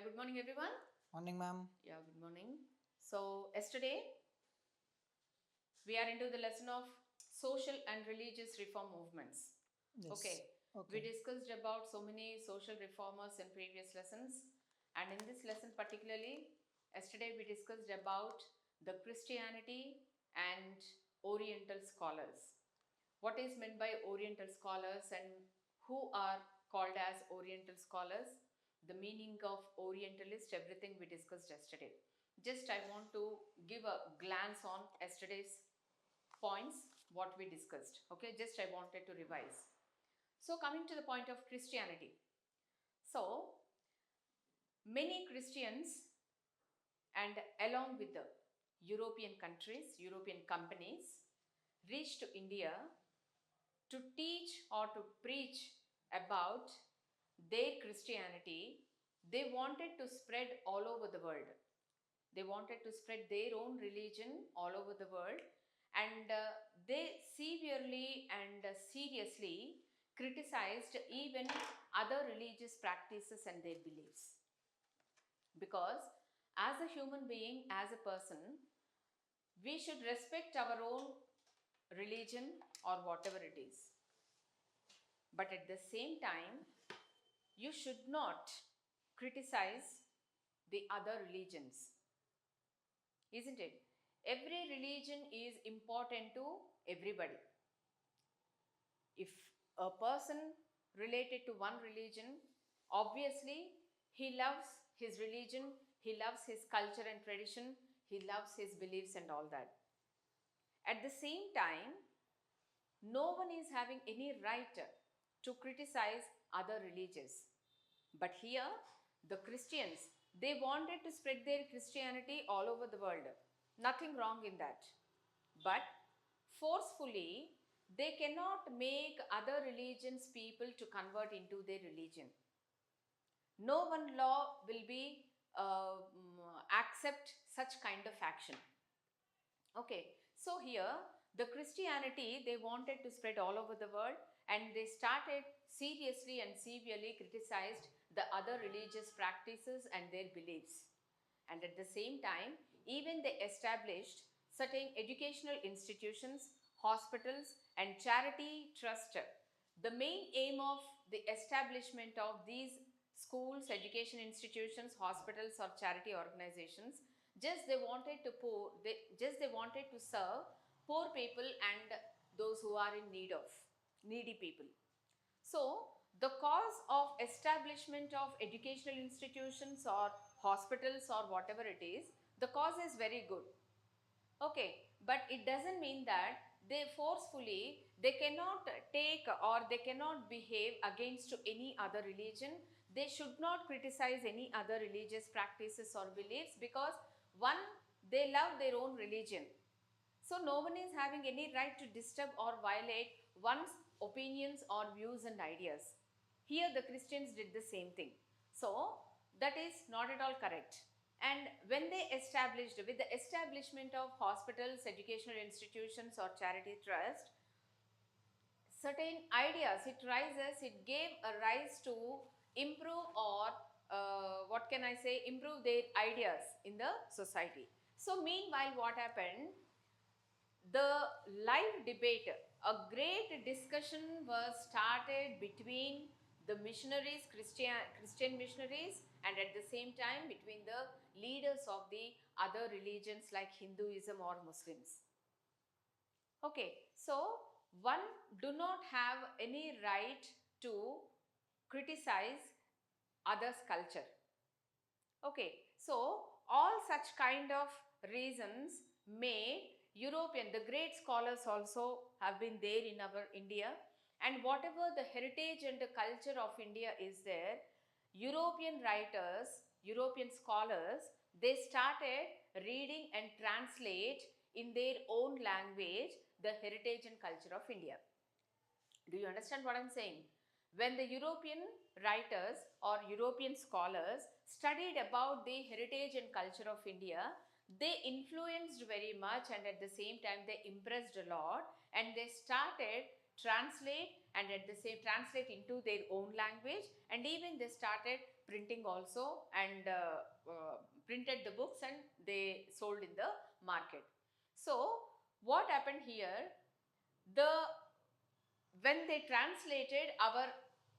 Yeah, good morning, everyone. Morning, ma'am. Yeah, good morning. So, yesterday we are into the lesson of social and religious reform movements. Yes. Okay, we Okay. discussed about so many social reformers in previous lessons, and in this lesson, particularly, yesterday we discussed about the Christianity and Oriental scholars. What is meant by Oriental scholars and who are called as Oriental scholars? The meaning of Orientalist, everything we discussed yesterday. Just I want to give a glance on yesterday's points, what we discussed. Okay, just I wanted to revise. So, coming to the point of Christianity. So, many Christians and along with the European countries, European companies reached to India to teach or to preach about their Christianity. They wanted to spread all over the world. They wanted to spread their own religion all over the world, and they severely and seriously criticized even other religious practices and their beliefs. Because as a human being, as a person, we should respect our own religion or whatever it is. But at the same time, you should not criticize the other religions, isn't it? Every religion is important to everybody. If a person related to one religion, obviously he loves his religion, he loves his culture and tradition, he loves his beliefs and all that. At the same time, no one is having any right to criticize other religions. But here, the Christians, they wanted to spread their Christianity all over the world. Nothing wrong in that. But forcefully, they cannot make other religions people to convert into their religion. No one law will be accept such kind of action. Okay, so here the Christianity they wanted to spread all over the world, and they started seriously and severely criticized the other religious practices and their beliefs. And at the same time, even they established certain educational institutions, hospitals, and charity trust. The main aim of the establishment of these schools, education institutions, hospitals, or charity organizations, just they wanted to they wanted to serve poor people and those who are in need of needy people. So, the cause of establishment of educational institutions or hospitals or whatever it is, the cause is very good. Okay, but it doesn't mean that they forcefully, they cannot take or they cannot behave against to any other religion. They should not criticize any other religious practices or beliefs because one, they love their own religion. So no one is having any right to disturb or violate one's opinions or views and ideas. Here the Christians did the same thing. So that is not at all correct. And when they established, with the establishment of hospitals, educational institutions or charity trust, certain ideas, it gave a rise to improve or what can I say, improve their ideas in the society. So meanwhile what happened, the live debate, a great discussion was started between the missionaries, Christian missionaries, and at the same time between the leaders of the other religions like Hinduism or Muslims. Okay, so one do not have any right to criticize others' culture. Okay, so all such kind of reasons made European, the great scholars also have been there in our India, and whatever the heritage and the culture of India is there, European writers, European scholars, they started reading and translate in their own language the heritage and culture of India. Do you understand what I'm saying? When the European writers or European scholars studied about the heritage and culture of India, they influenced very much and at the same time they impressed a lot, and they started translate and at the same translate into their own language, and even they started printing also, and printed the books and they sold in the market. So what happened here, when they translated our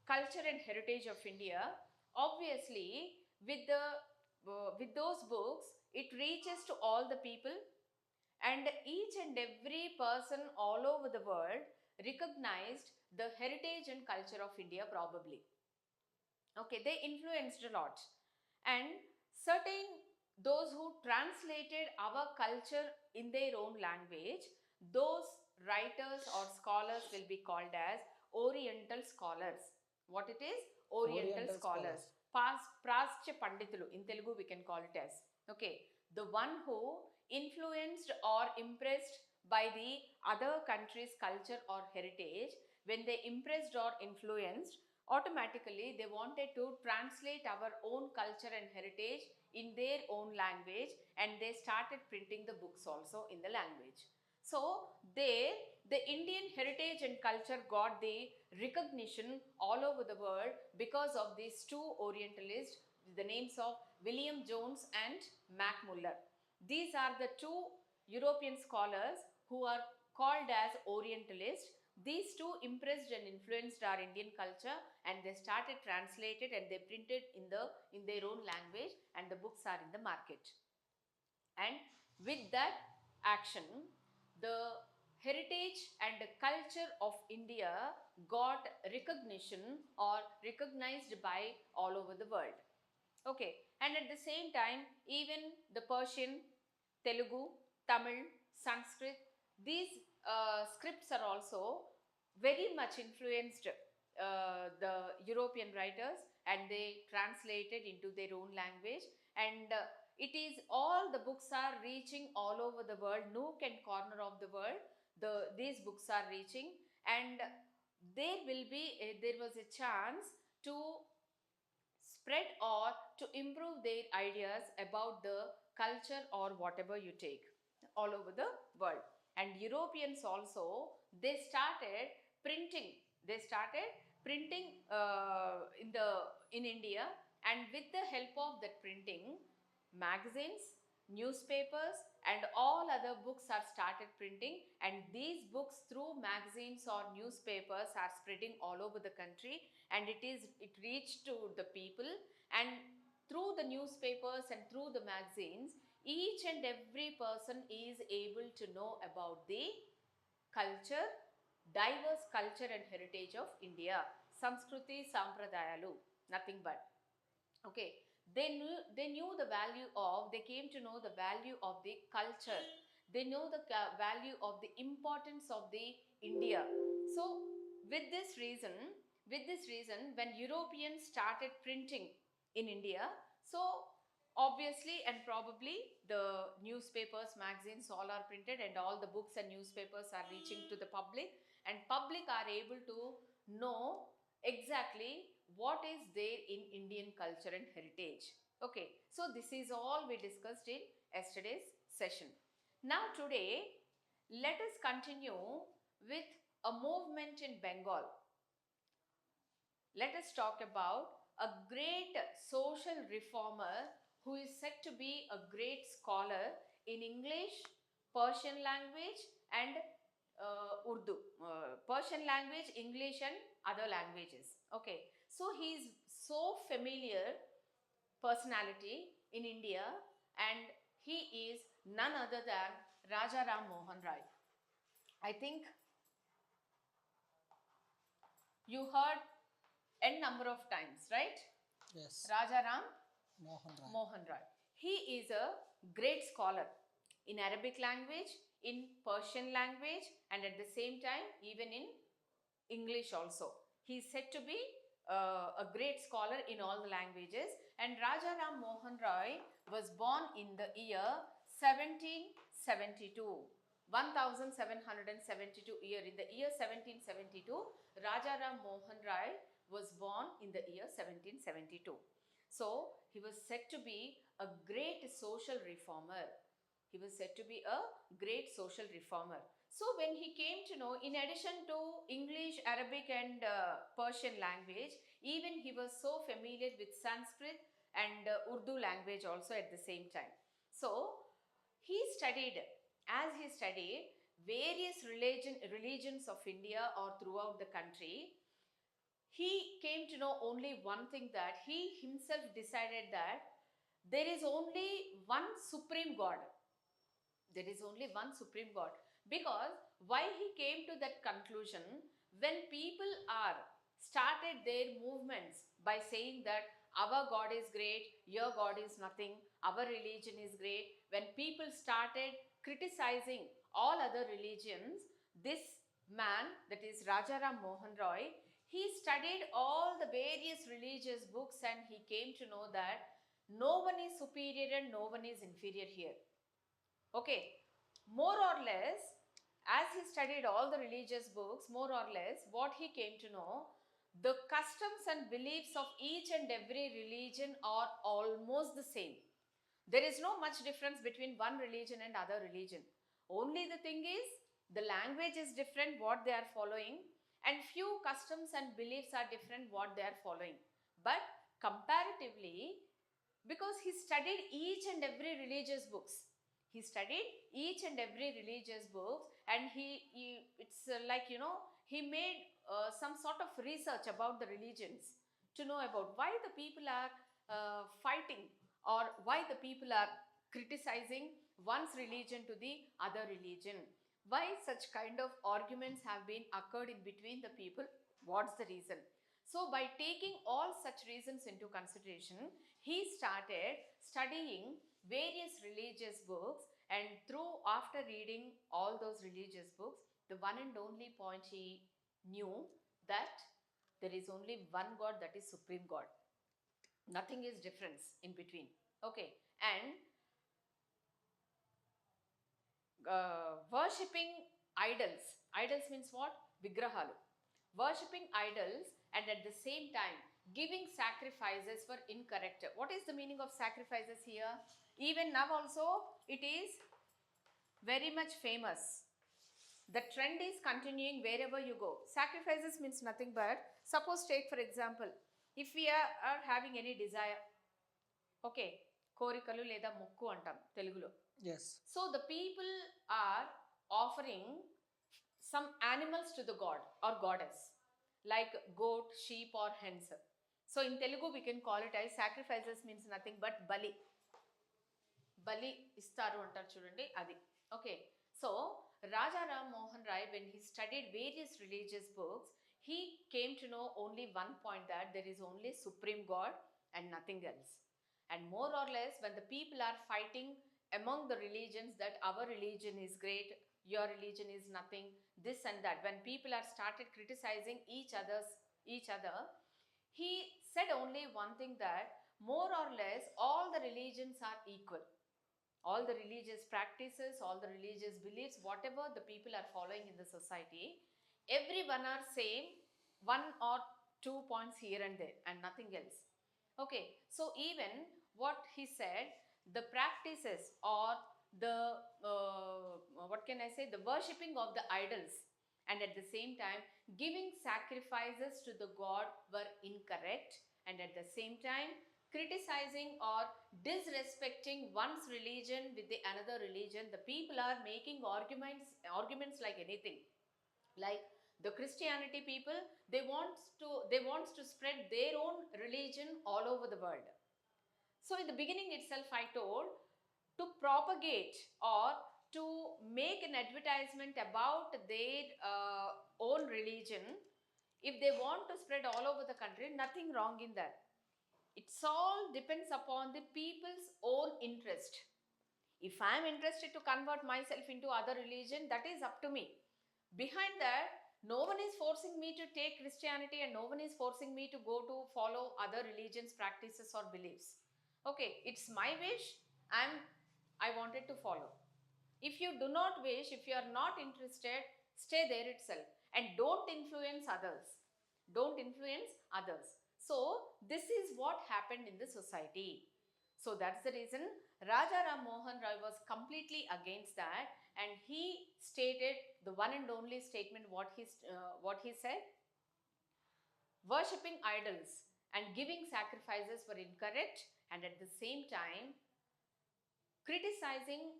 culture and heritage of India, obviously with those books it reaches to all the people, and each and every person all over the world recognized the heritage and culture of India probably. Okay, they influenced a lot, and certain those who translated our culture in their own language, those writers or scholars will be called as Oriental scholars. What it is? Oriental Oriental scholars. scholars. Prascha Panditulu, in Telugu we can call it as. Okay, the one who influenced or impressed by the other country's culture or heritage. When they impressed or influenced, automatically they wanted to translate our own culture and heritage in their own language, and they started printing the books also in the language. So there the Indian heritage and culture got the recognition all over the world because of these two Orientalists, the names of William Jones and Mac Muller. These are the two European scholars who are called as Orientalists. These two impressed and influenced our Indian culture, and they started translated and they printed in their own language, and the books are in the market. And with that action, the heritage and the culture of India got recognition or recognized by all over the world. Okay, and at the same time, even the Persian, Telugu, Tamil, Sanskrit, these scripts are also very much influenced the European writers, and they translated into their own language, and it is all the books are reaching all over the world, nook and corner of the world. These books are reaching, and there was a chance to spread or to improve their ideas about the culture or whatever you take all over the world. And Europeans also, they started printing in India, and with the help of that printing, magazines, newspapers and all other books are started printing, and these books through magazines or newspapers are spreading all over the country, and it reached to the people, and through the newspapers and through the magazines, each and every person is able to know about the culture, diverse culture and heritage of India, Samskruti Sampradayalu, nothing but. Okay, they knew the value of, they came to know the value of the culture, they know the value of the importance of the India. So with this reason when Europeans started printing in India, so obviously and probably the newspapers, magazines all are printed, and all the books and newspapers are reaching to the public, and public are able to know exactly what is there in Indian culture and heritage. Okay, so this is all we discussed in yesterday's session. Now today, let us continue with a movement in Bengal. Let us talk about a great social reformer who is said to be a great scholar in English, Persian language and Urdu. Persian language, English and other languages. Okay, so he is so familiar personality in India, and he is none other than Raja Ram Mohan Rai. I think you heard n number of times, right? Yes. Raja Ram Mohan Rai. Mohan Rai. He is a great scholar in Arabic language, in Persian language, and at the same time even in English also. He is said to be a great scholar in all the languages, and Raja Ram Mohan Rai was born in the year 1772. 1772 year. In the year 1772, Raja Ram Mohan Rai was born in the year 1772. So he was said to be a great social reformer. He was said to be a great social reformer. So when he came to know, in addition to English, Arabic and Persian language, Even he was so familiar with Sanskrit and Urdu language also at the same time. So he studied, as he studied various religions of India or throughout the country, he came to know only one thing, that he himself decided that there is only one supreme God. There is only one supreme God. Because why he came to that conclusion? When people are started their movements by saying that our God is great, your God is nothing, our religion is great, when people started criticizing all other religions, this man, that is Rajaram Mohan Roy, he studied all the various religious books and he came to know that no one is superior and no one is inferior here. Okay, more or less, as he studied all the religious books, more or less, what he came to know, the customs and beliefs of each and every religion are almost the same. There is no much difference between one religion and other religion. Only the thing is, the language is different, what they are following, and few customs and beliefs are different, what they are following. But comparatively, because he studied each and every religious books, he studied each and every religious books, and it's like, he made some sort of research about the religions to know about why the people are fighting, or why the people are criticizing one's religion to the other religion, why such kind of arguments have been occurred in between the people, what's the reason. So by taking all such reasons into consideration, he started studying various religious books, and after reading all those religious books, the one and only point he knew, that there is only one God, that is Supreme God. Nothing is difference in between. Okay, and worshipping idols. Idols means what? Vigrahalu. Worshipping idols, and at the same time giving sacrifices for incorrect. What is the meaning of sacrifices here? Even now also it is very much famous. The trend is continuing wherever you go. Sacrifices means nothing but, suppose take for example, if we are having any desire, okay, కోరికలు లేదా మొక్కు అంటాం తెలుగులో. Yes. So the people are offering some animals to the god or goddess, like goat, sheep or hens. So in Telugu we can call it as sacrifices means nothing but bali. Bali istaru antaru chudandi adi. Okay, so Rajaram Mohan Roy, when he studied various religious books, he came to know only one point, that there is only supreme God and nothing else. And more or less, when the people are fighting among the religions that our religion is great, your religion is nothing, this and that, when people are started criticizing each other, he said only one thing, that more or less all the religions are equal. All the religious practices, all the religious beliefs, whatever the people are following in the society, everyone are same, one or two points here and there and nothing else. Okay, so even what he said, the practices or the what can I say, the worshipping of the idols, and at the same time giving sacrifices to the god were incorrect, and at the same time criticizing or disrespecting one's religion with the another religion. The people are making arguments like anything. Like the Christianity people, they wants to spread their own religion all over the world. So in the beginning itself I told, to propagate or to make an advertisement about their own religion, if they want to spread all over the country, nothing wrong in that. It's all depends upon the people's own interest. If I am interested to convert myself into other religion, that is up to me. Behind that, no one is forcing me to take Christianity, and no one is forcing me to go to follow other religions, practices or beliefs. Okay, it's my wish, I wanted to follow. If you do not wish, if you are not interested, stay there itself and don't influence others. Don't influence others. So this is what happened in the society. So that's the reason Rajaram Mohan Roy was completely against that, and he stated the one and only statement, what he said, worshipping idols and giving sacrifices were incorrect, and at the same time criticizing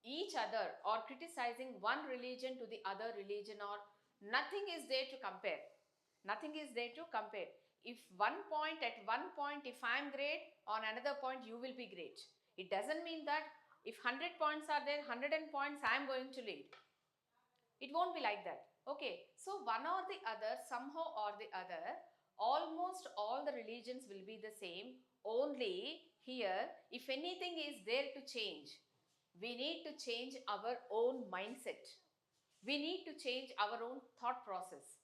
each other or criticizing one religion to the other religion, or nothing is there to compare. Nothing is there to compare. If at one point, if I'm great, on another point you will be great. It doesn't mean that if 100 points are there, 100 points I am going to lead. It won't be like that. Okay, so one or the other, somehow or the other, almost all the religions will be the same. Only here, if anything is there to change, we need to change our own mindset. We need to change our own thought process.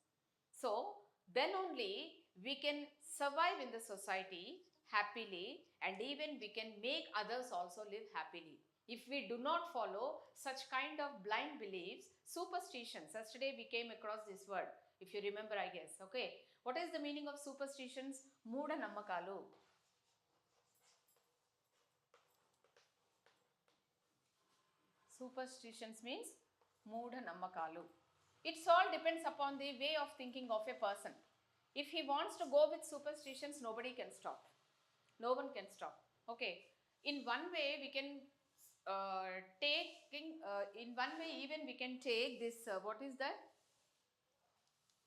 So then only we can survive in the society happily, and even we can make others also live happily. If we do not follow such kind of blind beliefs, superstitions. Yesterday we came across this word, if you remember, I guess. Okay, what is the meaning of superstitions? Mooda nammakalu. Superstitions means Moodha Nammakalu. It all depends upon the way of thinking of a person. If he wants to go with superstitions, nobody can stop. No one can stop. Okay. In one way, we can in one way even we can take this, what is that?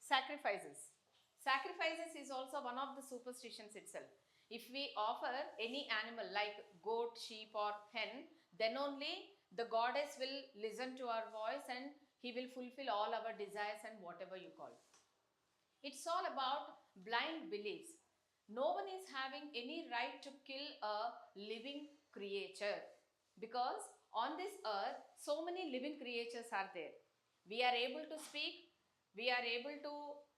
Sacrifices. Sacrifices is also one of the superstitions itself. If we offer any animal like goat, sheep or hen, then only the goddess will listen to our voice and he will fulfill all our desires and whatever you call. It's all about blind beliefs. No one is having any right to kill a living creature, because on this earth so many living creatures are there. We are able to speak, we are able to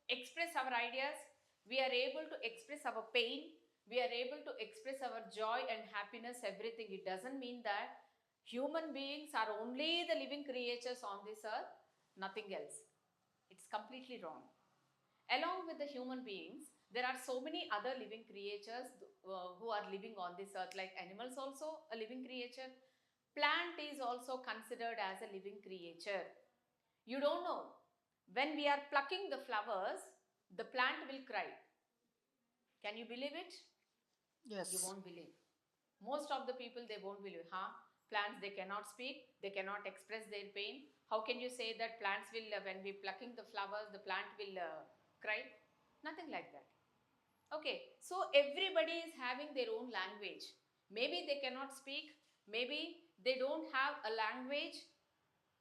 express our ideas, we are able to express our pain, we are able to express our joy and happiness, everything. It doesn't mean that human beings are only the living creatures on this earth, nothing else. It's completely wrong. Along with the human beings, there are so many other living creatures who are living on this earth, like animals also a living creature. Plant is also considered as a living creature. You don't know, when we are plucking the flowers, the plant will cry. Can you believe it? Yes. You won't believe. Most of the people, they won't believe. Plants, they cannot speak, they cannot express their pain. How can you say that plants will, when we plucking the flowers, the plant will cry? Nothing like that. Okay, so everybody is having their own language. Maybe they cannot speak, maybe they don't have a language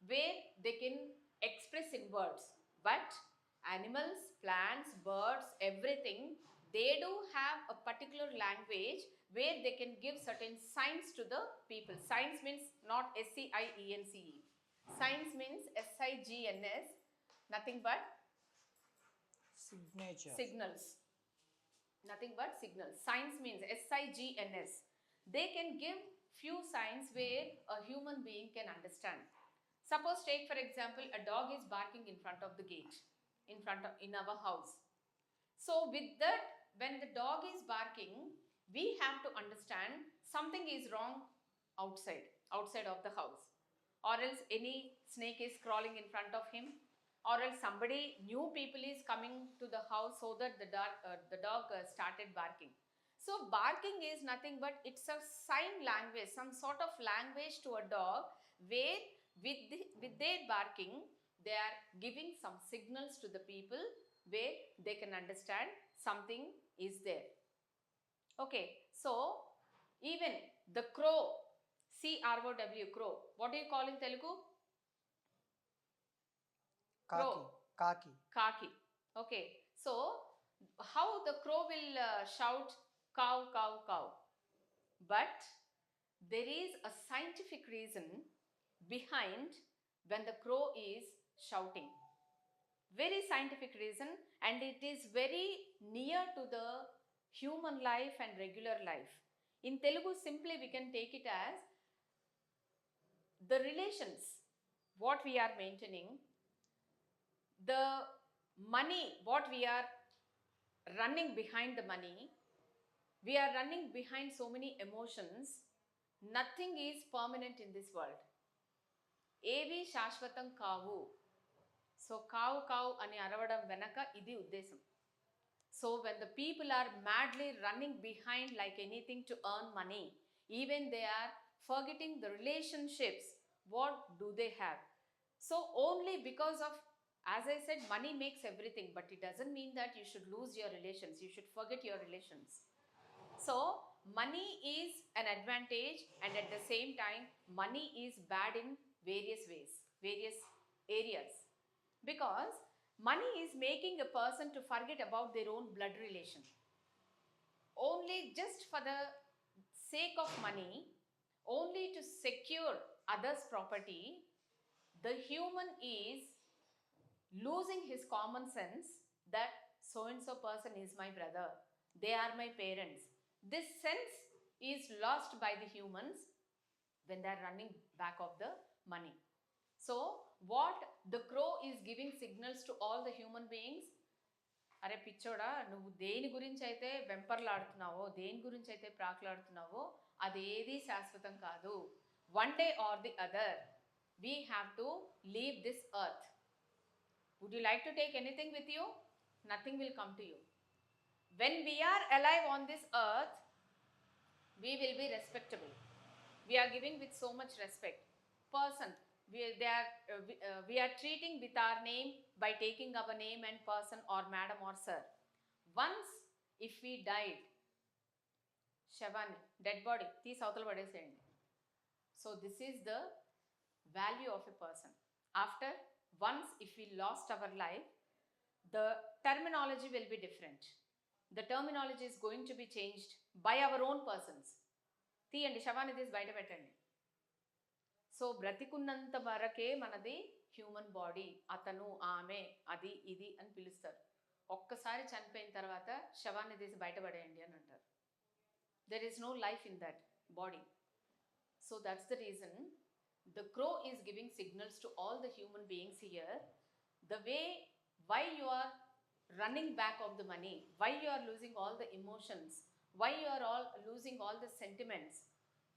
where they can express in words. But animals, plants, birds, everything, they do have a particular language where they can give certain signs to the people. Signs means not SCIENCE. Signs means SIGNS, nothing but Signature. signals. Nothing but signals. Signs means SIGNS. They can give few signs where a human being can understand. Suppose, take for example, a dog is barking in front of the gate, in our house. So with that, when the dog is barking, we have to understand something is wrong outside of the house, or else any snake is crawling in front of him, or else new people is coming to the house, so that the dog started barking. So barking is nothing but it's a sign language, some sort of language to a dog, where with their barking they are giving some signals to the people where they can understand something is there. Okay, so even the crow, CROW, crow, what do you call in Telugu? Crow. Kaki. Kaki. Okay, so how the crow will shout cow, cow, cow? But there is a scientific reason behind when the crow is shouting. Very scientific reason, and it is very near to the human life and regular life. In Telugu, simply we can take it as the relations, what we are maintaining, the money, what we are running behind the money, we are running behind so many emotions. Nothing is permanent in this world. ఏవి శాశ్వతం కావు. So కావు కావు అని అరవడం వెనక ఇది ఉద్దేశం. So when the people are madly running behind like anything to earn money, even they are forgetting the relationships, what do they have? So only because of, as I said, money makes everything, but it doesn't mean that you should lose your relations. You should forget your relations. So money is an advantage, and at the same time money is bad in various ways, various areas, because money is making a person to forget about their own blood relation. Only just for the sake of money, only to secure others' property, the human is losing his common sense that so and so person is my brother, they are my parents. This sense is lost by the humans when they are running back of the money. So what the crow is giving signals to all the human beings, అరే పిచ్చోడా, నువ్వు దేని గురించి అయితే వెంపర్లాడుతున్నావో, దేని గురించి అయితే ప్రాకులాడుతున్నావో అదేది శాశ్వతం కాదు. One day or the other we have to leave this earth. Would you like to take anything with you? Nothing will come to you. When we are alive on this earth, we will be respectable. We are giving with so much respect. Person, we are treating with our name by taking our name and person or madam or sir. Once if we died, Shavani, dead body, తీసి అవతల పడేసేయండి. So this is the value of a person. After, once if we lost our life, the terminology will be different. The terminology is going to be changed by our own persons. తీయండి, శవాన్ని తీసి బయట పెట్టండి. So బ్రతికున్నంత వరకే మనది human body. అతను, ఆమె, అది, ఇది అని పిలుస్తారు. ఒక్కసారి చనిపోయిన తర్వాత శవాన్ని తీసి బయటపడేయండి అని అంటారు. There is no life in that body. So that's the reason the crow is giving signals to all the human beings here, the way why you are running back of the money, why you are losing all the emotions, why you are all losing all the sentiments.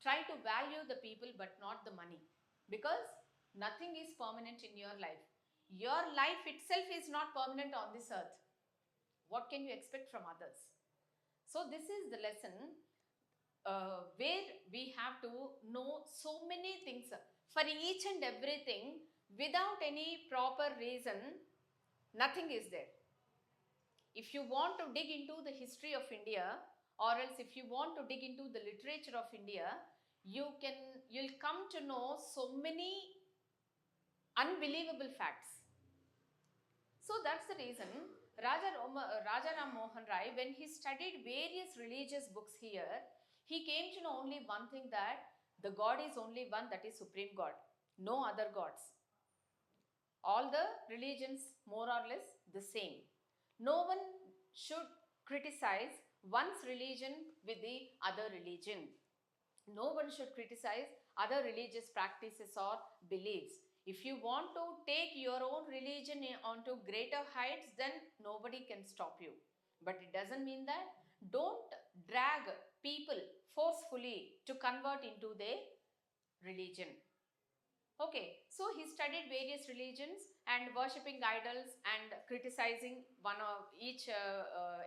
Try to value the people but not the money, because nothing is permanent in your life. Your life itself is not permanent on this earth. What can you expect from others? So this is the lesson where we have to know so many things for each and everything. Without any proper reason, nothing is there. If you want to dig into the history of India, or else if you want to dig into the literature of India, you'll come to know so many unbelievable facts. So that's the reason Raja Ram Mohan Rai, when he studied various religious books here, he came to know only one thing, that the God is only one, that is Supreme God, no other gods. All the religions more or less the same. No one should criticize one's religion with the other religion. No one should criticize other religious practices or beliefs. If you want to take your own religion onto greater heights, then nobody can stop you. But it doesn't mean that don't drag people forcefully to convert into their religion. Okay, so he studied various religions and worshipping idols and criticizing one of each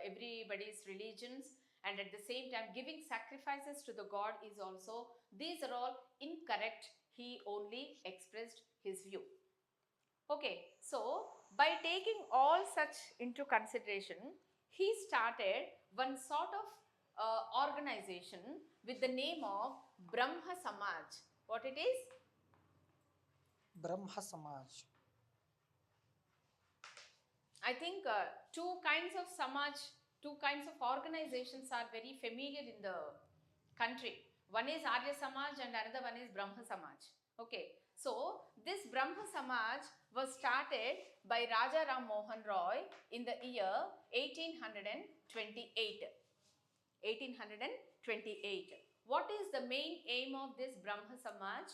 everybody's religions, and at the same time giving sacrifices to the god is also, these are all incorrect. He only expressed his view. Okay, so by taking all such into consideration, he started one sort of organization with the name of Brahma Samaj. What it is? Brahma Samaj. I think two kinds of Samaj, two kinds of organizations are very familiar in the country. One is Arya Samaj and another one is Brahma Samaj. Okay, so this Brahma Samaj was started by Raja Ram Mohan Roy in the year 1828. 1828. What is the main aim of this Brahma Samaj?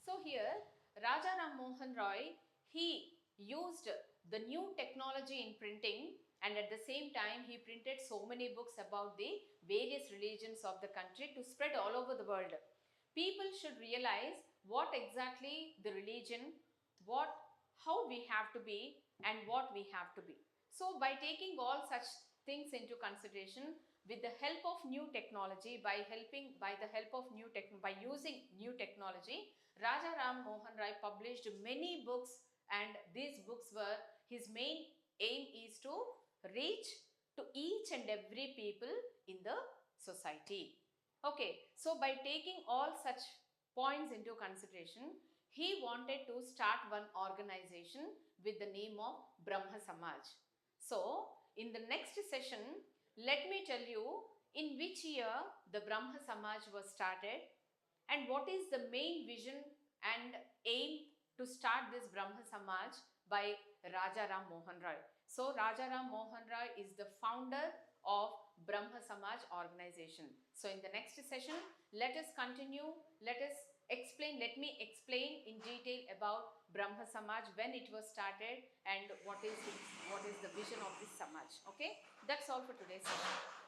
So here Raja Ram Mohan Roy, he used the new technology in printing, and at the same time he printed so many books about the various religions of the country to spread all over the world. People should realize what exactly the religion, how we have to be and what we have to be. So by taking all such things into consideration. With the help of new technology, by using new technology, Raja Ram Mohan Rai published many books, and these books were, his main aim is to reach to each and every people in the society. Okay, so by taking all such points into consideration, he wanted to start one organization with the name of Brahma Samaj. So, in the next session, let me tell you in which year the Brahma Samaj was started and what is the main vision and aim to start this Brahma Samaj by Raja Ram Mohan Rai. So, Raja Ram Mohan Rai is the founder of Brahma Samaj organization. So, in the next session, let us continue, let me explain in detail about Brahma Samaj, when it was started and what is the vision of this Samaj. Okay, that's all for today's session.